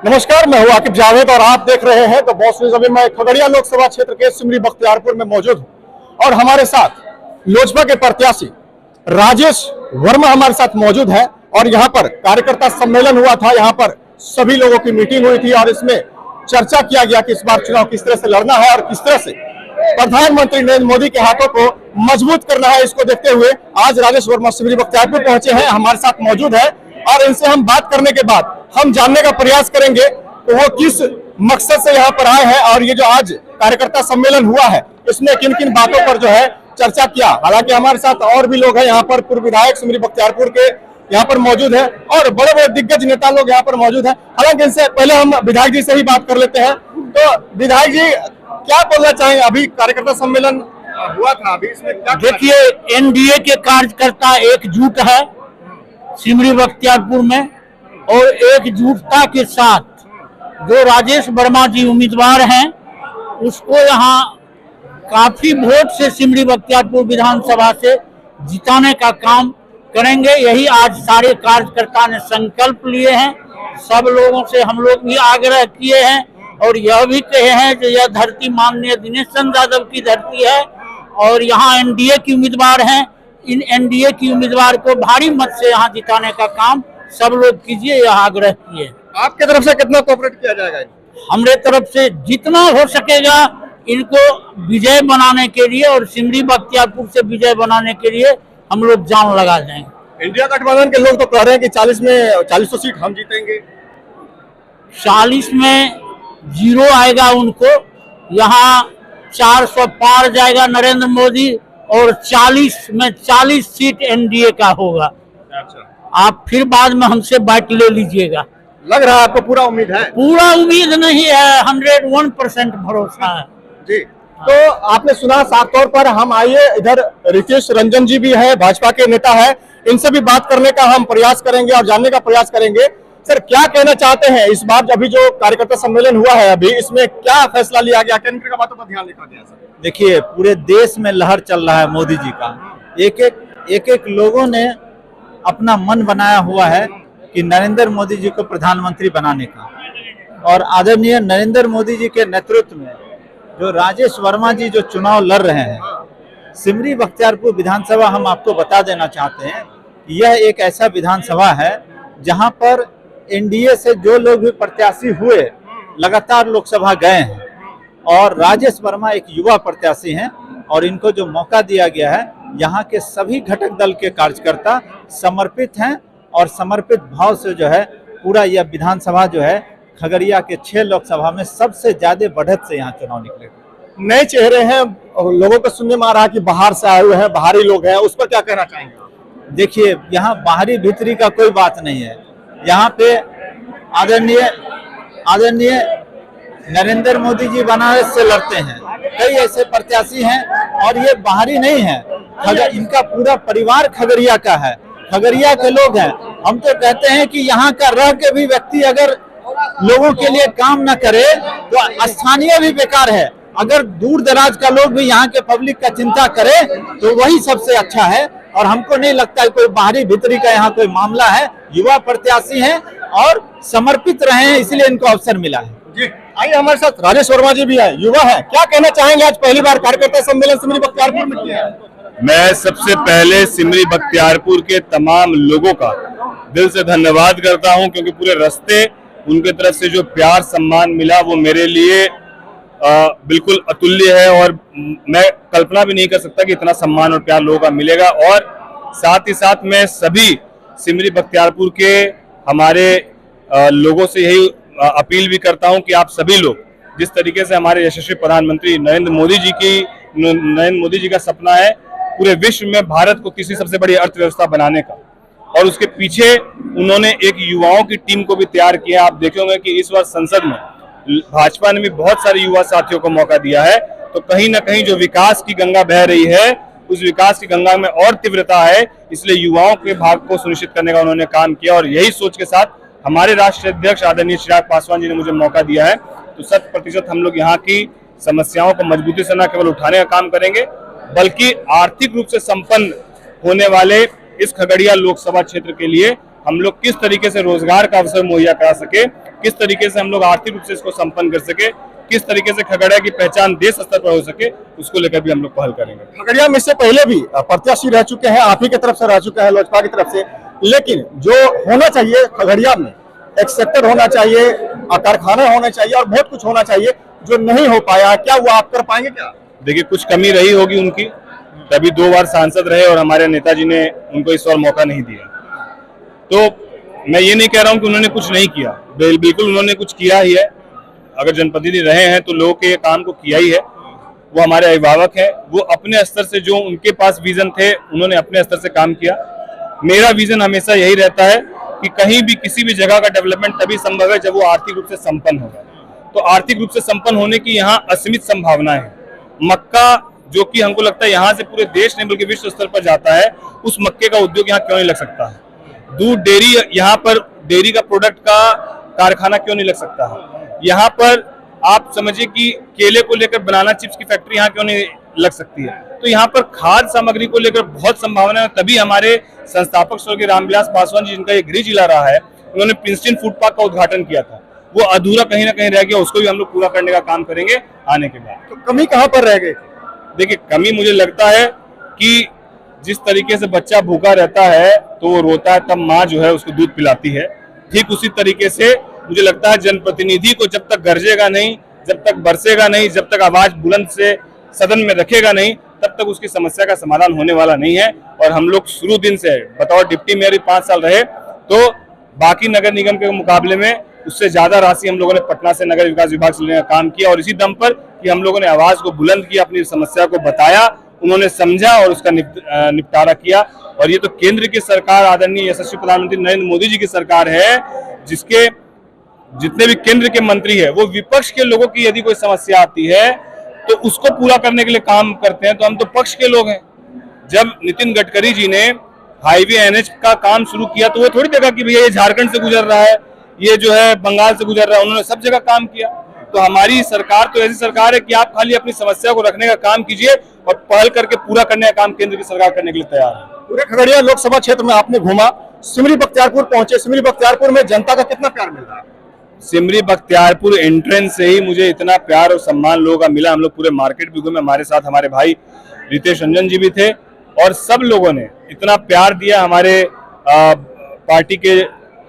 नमस्कार, मैं हूं आकिब जावेद और आप देख रहे हैं तो बॉस न्यूज। अभी मैं खगड़िया लोकसभा क्षेत्र के सिमरी बख्तियारपुर में मौजूद हूं और हमारे साथ लोजपा के प्रत्याशी राजेश वर्मा हमारे साथ मौजूद है। और यहां पर कार्यकर्ता सम्मेलन हुआ था, यहां पर सभी लोगों की मीटिंग हुई थी और इसमें चर्चा किया गया कि इस बार चुनाव किस तरह से लड़ना है और किस तरह से प्रधानमंत्री नरेंद्र मोदी के हाथों को मजबूत करना है। इसको देखते हुए आज राजेश वर्मा सिमरी बख्तियारपुर पहुंचे हैं, हमारे साथ मौजूद है और इनसे हम बात करने के बाद हम जानने का प्रयास करेंगे तो वो किस मकसद से यहाँ पर आए हैं और ये जो आज कार्यकर्ता सम्मेलन हुआ है इसमें किन किन बातों पर जो है चर्चा किया। हालांकि हमारे साथ और भी लोग हैं, यहाँ पर पूर्व विधायक सिमरी बख्तियारपुर के यहाँ पर मौजूद है और बड़े बड़े दिग्गज नेता लोग यहाँ पर मौजूद हैं। हालांकि इनसे पहले हम विधायक जी से ही बात कर लेते हैं। तो विधायक जी, क्या बोलना चाहेंगे? अभी कार्यकर्ता सम्मेलन हुआ था, अभी इसमें क्या? देखिए, एनडीए के कार्यकर्ता एकजुट है सिमरी बख्तियारपुर में और एकजुटता के साथ जो राजेश वर्मा जी उम्मीदवार हैं उसको यहाँ काफी वोट से सिमरी बख्तियारपुर विधानसभा से जिताने का काम करेंगे। यही आज सारे कार्यकर्ता ने संकल्प लिए हैं। सब लोगों से हम लोग भी आग्रह किए हैं और यह भी कहे हैं कि यह धरती माननीय दिनेश चंद्र यादव की धरती है और यहाँ एनडीए की उम्मीदवार हैं। इन एनडीए की उम्मीदवार को भारी मत से यहाँ जिताने का काम सब लोग कीजिए, यह आग्रह किए। आपके तरफ से कितना कोऑपरेट किया जाएगा? हमारे तरफ से जितना हो सकेगा इनको विजय बनाने के लिए और सिमरी बख्तियारपुर से विजय बनाने के लिए हम लोग जान लगा जाएंगे। इंडिया गठबंधन के लोग तो कह रहे हैं कि 40 सीट हम जीतेंगे। 40 में 0 आएगा उनको, यहाँ 400 पार जाएगा नरेंद्र मोदी और 40 में 40 सीट एनडीए का होगा। आप फिर बाद में हमसे बात ले लीजिएगा। लग रहा है आपको पूरा उम्मीद है? पूरा उम्मीद नहीं है, 101% भरोसा है जी। तो आपने सुना, साफ तौर पर हम आइए इधर रितेश रंजन जी भी है, भाजपा के नेता है, इनसे भी बात करने का हम प्रयास करेंगे और जानने का प्रयास करेंगे। सर, क्या कहना चाहते हैं इस बार अभी जो कार्यकर्ता सम्मेलन हुआ है, अभी इसमें क्या फैसला लिया गया, किन किन बातों पर ध्यान रखा गया? सर देखिए, पूरे देश में लहर चल रहा है मोदी जी का। एक लोगों ने अपना मन बनाया हुआ है कि नरेंद्र मोदी जी को प्रधानमंत्री बनाने का, और आदरणीय नरेंद्र मोदी जी के नेतृत्व में जो राजेश वर्मा जी जो चुनाव लड़ रहे हैं सिमरी बख्तियारपुर विधानसभा, हम आपको बता देना चाहते हैं यह एक ऐसा विधानसभा है जहां पर एनडीए से जो लोग भी प्रत्याशी हुए लगातार लोकसभा गए हैं और राजेश वर्मा एक युवा प्रत्याशी हैं और इनको जो मौका दिया गया है, यहाँ के सभी घटक दल के कार्यकर्ता समर्पित हैं और समर्पित भाव से जो है पूरा यह विधानसभा जो है खगड़िया के 6 लोकसभा में सबसे ज्यादा बढ़त से यहाँ चुनाव निकलेगा। नए चेहरे हैं, लोगों को सुनने में आ रहा है कि बाहर से आए हुए हैं, बाहरी लोग हैं, उस पर क्या कहना चाहेंगे? देखिए, यहाँ बाहरी भीतरी का कोई बात नहीं है। यहाँ पे आदरणीय नरेंद्र मोदी जी बनारस से लड़ते हैं, कई ऐसे प्रत्याशी हैं और ये बाहरी नहीं है, इनका पूरा परिवार खगड़िया का है, खगड़िया के लोग हैं। हम तो कहते हैं कि यहाँ का रह के भी व्यक्ति अगर लोगों के लिए काम न करे तो स्थानीय भी बेकार है। अगर दूर दराज का लोग भी यहाँ के पब्लिक का चिंता करे तो वही सबसे अच्छा है और हमको नहीं लगता है कोई बाहरी भीतरी का यहाँ कोई मामला है। युवा प्रत्याशी हैं और समर्पित रहे हैं, इसलिए इनको अवसर मिला है। जी, आइए हमारे साथ राजेश वर्मा जी भी है, युवा है, क्या कहना चाहेंगे? आज पहली बार कार्यकर्ता सम्मेलन सिमरी बख्तियारपुर में किया है। मैं सबसे पहले सिमरी बख्तियारपुर के तमाम लोगों का दिल से धन्यवाद करता हूं क्योंकि पूरे रास्ते उनके तरफ से जो प्यार सम्मान मिला वो मेरे लिए बिल्कुल अतुल्य है और मैं कल्पना भी नहीं कर सकता कि इतना सम्मान और प्यार लोगों का मिलेगा। और साथ ही साथ मैं सभी सिमरी बख्तियारपुर के हमारे लोगों से यही अपील भी करता हूं कि आप सभी लोग जिस तरीके से हमारे यशस्वी प्रधानमंत्री नरेंद्र मोदी जी का सपना है पूरे विश्व में भारत को तीसरी सबसे बड़ी अर्थव्यवस्था बनाने का, और उसके पीछे उन्होंने एक युवाओं की टीम को भी तैयार किया। आप देखे होंगे कि इस वर्ष संसद में भाजपा ने भी बहुत सारे युवा साथियों को मौका दिया है, तो कहीं ना कहीं जो विकास की गंगा बह रही है उस विकास की गंगा में और तीव्रता है, इसलिए युवाओं के भाग को सुनिश्चित करने का उन्होंने काम किया। और यही सोच के साथ हमारे राष्ट्रीय अध्यक्ष आदरणीय चिराग पासवान जी ने मुझे मौका दिया है, तो 100% हम लोग यहाँ की समस्याओं को मजबूती से न केवल उठाने का काम करेंगे बल्कि आर्थिक रूप से संपन्न होने वाले इस खगड़िया लोकसभा क्षेत्र के लिए हम लोग किस तरीके से रोजगार का अवसर मुहैया करा सके, किस तरीके से हम लोग आर्थिक रूप से इसको संपन्न कर सके, किस तरीके से खगड़िया की पहचान देश स्तर पर हो सके, उसको लेकर भी हम लोग पहल करेंगे। खगड़िया में से पहले भी प्रत्याशी रह चुके हैं, आप ही की तरफ से रह चुके हैं, लोजपा की तरफ से, लेकिन जो होना चाहिए खगड़िया में, एक सेक्टर होना चाहिए, कारखाने होने चाहिए और बहुत कुछ होना चाहिए जो नहीं हो पाया, क्या वो आप कर पाएंगे क्या? देखिए, कुछ कमी रही होगी उनकी, तभी 2 बार सांसद रहे और हमारे नेताजी ने उनको इस और मौका नहीं दिया। तो मैं ये नहीं कह रहा हूं कि उन्होंने कुछ नहीं किया, बिल्कुल उन्होंने कुछ किया ही है। अगर जनप्रतिनिधि रहे हैं तो लोगों के काम को किया ही है। वो हमारे अभिभावक हैं, वो अपने स्तर से जो उनके पास विजन थे उन्होंने अपने स्तर से काम किया। मेरा विजन हमेशा यही रहता है कि कहीं भी किसी भी जगह का डेवलपमेंट तभी संभव है जब वो आर्थिक रूप से संपन्न होगा। तो आर्थिक रूप से संपन्न होने की यहाँ असीमित संभावनाएं है। मक्का जो कि हमको लगता है यहाँ से पूरे देश नहीं बल्कि विश्व स्तर पर जाता है, उस मक्के का उद्योग यहाँ क्यों नहीं लग सकता है? दूध डेयरी, यहाँ पर डेयरी का प्रोडक्ट का कारखाना क्यों नहीं लग सकता है? यहाँ पर आप समझिए कि केले को लेकर बनाना चिप्स की फैक्ट्री यहाँ क्यों नहीं लग सकती है? तो यहाँ पर खाद्य सामग्री को लेकर बहुत संभावना है। तभी हमारे संस्थापक स्वर्गीय रामविलास पासवान जी, जिनका ये गृह जिला रहा है, उन्होंने प्रिंसटन फूड पार्क का उद्घाटन किया था। वो अधूरा कहीं ना कहीं रह गया, उसको भी हम लोग पूरा करने का काम करेंगे आने के बाद। तो कमी कहाँ पर रह गई? देखिए, कमी मुझे लगता है कि जिस तरीके से बच्चा भूखा रहता है तो वो रोता है, तब माँ जो है उसको दूध पिलाती है। ठीक उसी तरीके से मुझे लगता है जनप्रतिनिधि को जब तक गरजेगा नहीं, जब तक बरसेगा नहीं, जब तक आवाज बुलंद से सदन में रखेगा नहीं, तब तक उसकी समस्या का समाधान होने वाला नहीं है। और हम लोग शुरू दिन से बतौर डिप्टी मेयर 5 साल रहे, तो बाकी नगर निगम के मुकाबले में उससे ज्यादा राशि हम लोगों ने पटना से नगर विकास विभाग से लेने का काम किया। और इसी दम पर कि हम लोगों ने आवाज को बुलंद किया, अपनी समस्या को बताया, उन्होंने समझा और उसका निपटारा किया। और ये तो केंद्र की सरकार, आदरणीय यशस्वी प्रधानमंत्री नरेंद्र मोदी जी की सरकार है, जिसके जितने भी केंद्र के मंत्री है वो विपक्ष के लोगों की यदि कोई समस्या आती है तो उसको पूरा करने के लिए काम करते हैं। तो हम तो पक्ष के लोग हैं। जब नितिन गडकरी जी ने हाईवे एनएच का काम शुरू किया तो वो थोड़ी देखा कि भैया ये झारखंड से गुजर रहा है, ये जो है बंगाल से गुजर रहा है, उन्होंने सब जगह काम किया। तो हमारी सरकार तो ऐसी सरकार है कि आप खाली अपनी समस्या को रखने का काम कीजिए और पहल करके पूरा करने का काम केंद्र की सरकार करने के लिए तैयार है। पूरे खगड़िया लोकसभा क्षेत्र में आपने घूमा, सिमरी बख्तियारपुर पहुंचे, सिमरी बख्तियारपुर में जनता का कितना प्यार मिल रहा है? सिमरी बख्तियारपुर एंट्रेंस से ही मुझे इतना प्यार और सम्मान लोगों का मिला। हम लोग पूरे मार्केट भी घूमे, हमारे साथ हमारे भाई रितेश रंजन जी भी थे और सब लोगों ने इतना प्यार दिया। हमारे पार्टी के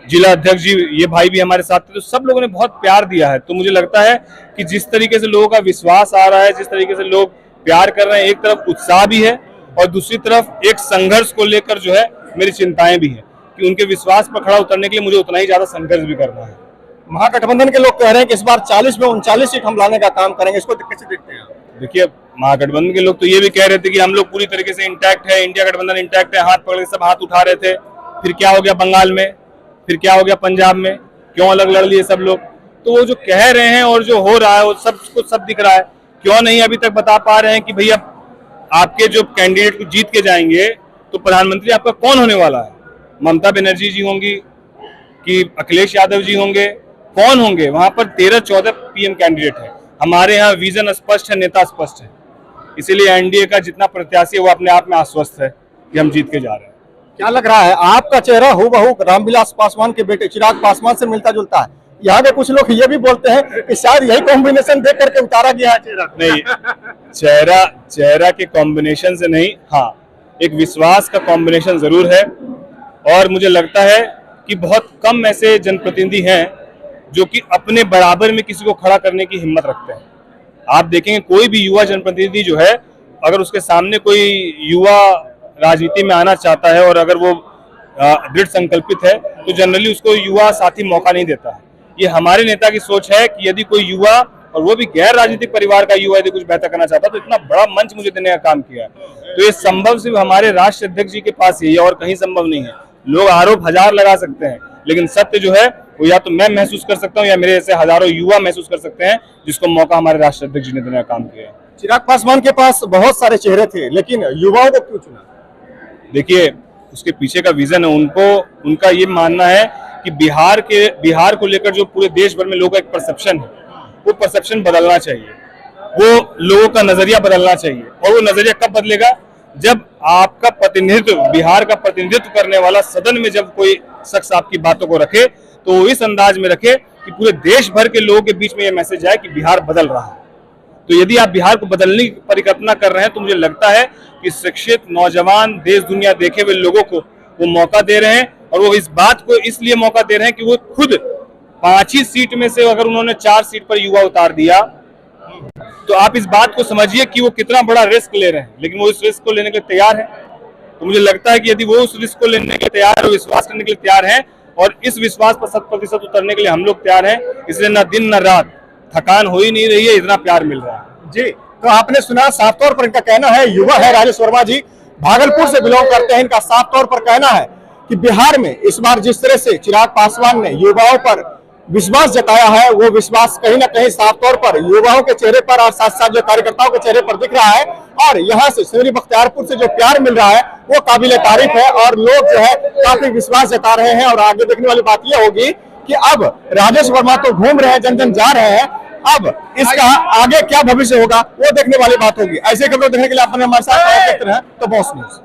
जिला अध्यक्ष जी, ये भाई भी हमारे साथ थे, तो सब लोगों ने बहुत प्यार दिया है। तो मुझे लगता है कि जिस तरीके से लोगों का विश्वास आ रहा है, जिस तरीके से लोग प्यार कर रहे हैं, एक तरफ उत्साह भी है और दूसरी तरफ एक संघर्ष को लेकर जो है मेरी चिंताएं भी हैं कि उनके विश्वास पर खड़ा उतरने के लिए मुझे उतना ही ज्यादा संघर्ष भी करना है। महागठबंधन के लोग कह रहे हैं कि इस बार 40 में 39 सीट हम लाने का काम करेंगे, इसको कैसे देखते हैं? देखिए, महागठबंधन के लोग तो ये भी कह रहे थे कि हम लोग पूरी तरीके से इंटैक्ट है, इंडिया गठबंधन इंटैक्ट है, हाथ पकड़ के सब हाथ उठा रहे थे। फिर क्या हो गया बंगाल में, फिर क्या हो गया पंजाब में, क्यों अलग लड़ लिए सब लोग? तो वो जो कह रहे हैं और जो हो रहा है वो सब दिख रहा है। क्यों नहीं अभी तक बता पा रहे हैं कि भैया आपके जो कैंडिडेट को जीत के जाएंगे तो प्रधानमंत्री आपका कौन होने वाला है? ममता बनर्जी जी होंगी कि अखिलेश यादव जी होंगे? कौन होंगे? वहां पर 13-14 पीएम कैंडिडेट है। हमारे यहाँ विजन स्पष्ट है, नेता स्पष्ट है। इसीलिए एनडीए का जितना प्रत्याशी है वो अपने आप में आश्वस्त है कि हम जीत के जा रहे हैं। क्या लग रहा है आपका चेहरा हूबहू रामविलास पासवान के बेटे चिराग पासवान से मिलता जुलता है? यहाँ के कुछ लोग ये भी बोलते हैं कि शायद यही कॉम्बिनेशन देख करके उतारा गया है चेहरा। नहीं, चेहरा के कॉम्बिनेशन से नहीं, हाँ एक विश्वास का कॉम्बिनेशन जरूर है। और मुझे लगता है कि बहुत कम ऐसे जनप्रतिनिधि हैं जो कि अपने बराबर में किसी को खड़ा करने की हिम्मत रखते हैं। आप देखेंगे कोई भी युवा जनप्रतिनिधि जो है, अगर उसके सामने कोई युवा राजनीति में आना चाहता है और अगर वो दृढ़ संकल्पित है तो जनरली उसको युवा साथी मौका नहीं देता है। ये हमारे नेता की सोच है कि यदि कोई युवा, और वो भी गैर राजनीतिक परिवार का युवा, यदि कुछ बेहतर करना चाहता है तो इतना बड़ा मंच मुझे देने का काम किया है। तो ये संभव सिर्फ हमारे राष्ट्रीय अध्यक्ष जी के पास ही है और कहीं संभव नहीं है। लोग आरोप हजार लगा सकते हैं, लेकिन सत्य जो है वो या तो मैं महसूस कर सकता हूँ या मेरे ऐसे हजारों युवा महसूस कर सकते हैं, जिसको मौका हमारे राष्ट्रीय अध्यक्ष जी ने देने का काम किया है। चिराग पासवान के पास बहुत सारे चेहरे थे, लेकिन युवाओं को क्यों चुना? देखिए, उसके पीछे का विजन है। उनका ये मानना है कि बिहार को लेकर जो पूरे देश भर में लोगों का एक परसेप्शन है, वो परसेप्शन बदलना चाहिए, वो लोगों का नजरिया बदलना चाहिए। और वो नजरिया कब बदलेगा? जब आपका प्रतिनिधित्व, बिहार का प्रतिनिधित्व करने वाला सदन में जब कोई शख्स आपकी बातों को रखे तो वो इस अंदाज में रखे कि पूरे देश भर के लोगों के बीच में यह मैसेज है कि बिहार बदल रहा है। तो यदि आप बिहार को बदलने की परिकल्पना कर रहे हैं तो मुझे लगता है कि शिक्षित नौजवान देश दुनिया देखे हुए लोगों को वो मौका दे रहे हैं, और वो इस बात को इसलिए मौका दे रहे हैं कि वो खुद 5 ही सीट में से अगर उन्होंने 4 सीट पर युवा उतार दिया तो आप इस बात को समझिए कि वो कितना बड़ा रिस्क ले रहे हैं, लेकिन वो इस रिस्क को लेने के लिए तैयार है। तो मुझे लगता है कि यदि वो उस रिस्क को लेने के लिए तैयार है, विश्वास करने के लिए तैयार है, और इस विश्वास पर 100% उतरने के लिए हम लोग तैयार हैं, इसलिए न दिन न रात थकान हो ही नहीं रही है, इतना प्यार मिल रहा है। जी, तो आपने सुना, साफ तौर पर इनका कहना है, युवा है राजेश वर्मा जी, भागलपुर से बिलोंग करते हैं। इनका साफ तौर पर कहना है कि बिहार में इस बार जिस तरह से चिराग पासवान ने युवाओं पर विश्वास जताया है, वो विश्वास कहीं ना कहीं साफ तौर पर युवाओं के चेहरे पर और साथ साथ जो कार्यकर्ताओं के चेहरे पर दिख रहा है, और यहाँ से सिमरी बख्तियारपुर से जो प्यार मिल रहा है वो काबिले तारीफ है, और लोग जो है काफी विश्वास जता रहे हैं। और आगे देखने वाली बात यह होगी कि अब राजेश वर्मा तो घूम रहे हैं, जन जन जा रहे हैं, अब इसका आगे क्या भविष्य होगा वो देखने वाली बात होगी। ऐसे खबरों देखने के लिए आप हमारे साथ देखते रहें तो बॉस न्यूज।